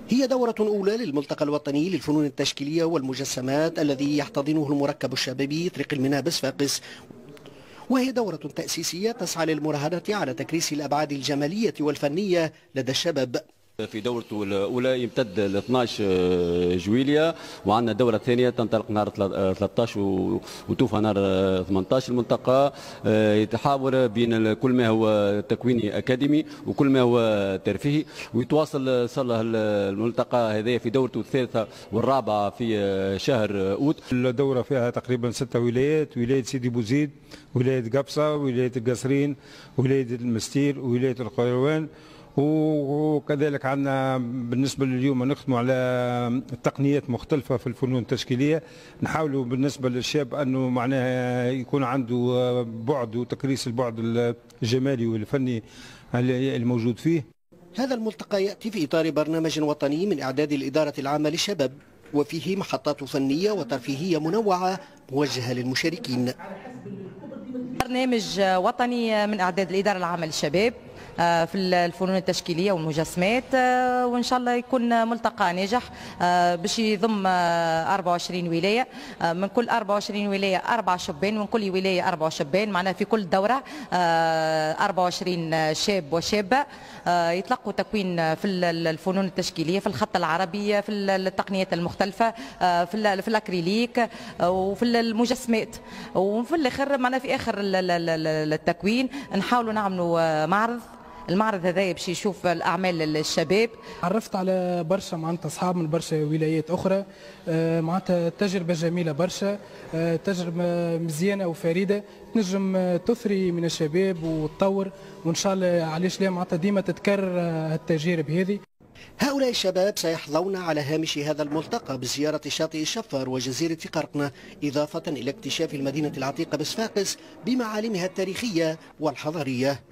هي دورة أولى للملتقى الوطني للفنون التشكيلية والمجسمات الذي يحتضنه المركب الشبابي طريق الميناء بصفاقس، وهي دورة تأسيسية تسعى للمراهنة على تكريس الأبعاد الجمالية والفنية لدى الشباب. في دورته الأولى يمتد ل 12 جويلية، وعندنا الدورة الثانية تنطلق نهار 13 وتوفى نهار 18. الملتقى يتحاور بين كل ما هو تكويني أكاديمي وكل ما هو ترفيهي، ويتواصل صار له الملتقى هذا في دورته الثالثة والرابعة في شهر أوت. الدورة فيها تقريبا 6 ولايات: ولاية سيدي بوزيد، ولاية قبصة، ولاية القصرين، ولاية المستير، ولاية القيروان. وكذلك عندنا بالنسبة لليوم نختموا على تقنيات مختلفة في الفنون التشكيلية، نحاولوا بالنسبة للشاب أنه معناها يكون عنده بعد وتكريس البعد الجمالي والفني الموجود فيه. هذا الملتقى يأتي في إطار برنامج وطني من إعداد الإدارة العامة للشباب، وفيه محطات فنية وترفيهية منوعة موجهة للمشاركين. برنامج وطني من إعداد الإدارة العامة للشباب في الفنون التشكيلية والمجسمات، وإن شاء الله يكون ملتقى ناجح باش يضم 24 ولاية، من كل 24 ولاية 4 شبان، ومن كل ولاية 4 شبان، معناها في كل دورة 24 شاب وشابة يتلقوا تكوين في الفنون التشكيلية، في الخط العربي، في التقنيات المختلفة، في الأكريليك وفي المجسمات. وفي الآخر معناها في آخر التكوين نحاولوا نعملوا المعرض هذا باش يشوف الاعمال الشباب. عرفت على برشا معناتها اصحاب من برشا ولايات اخرى، معناتها تجربه جميله برشا، تجربه مزيانه وفريده تنجم تثري من الشباب وتطور، وان شاء الله علاش لا معناتها ديما تتكرر التجارب هذه. هؤلاء الشباب سيحظون على هامش هذا الملتقى بزيارة شاطئ الشفار وجزيرة قرقنة، إضافة إلى اكتشاف المدينة العتيقة بصفاقس بمعالمها التاريخية والحضارية.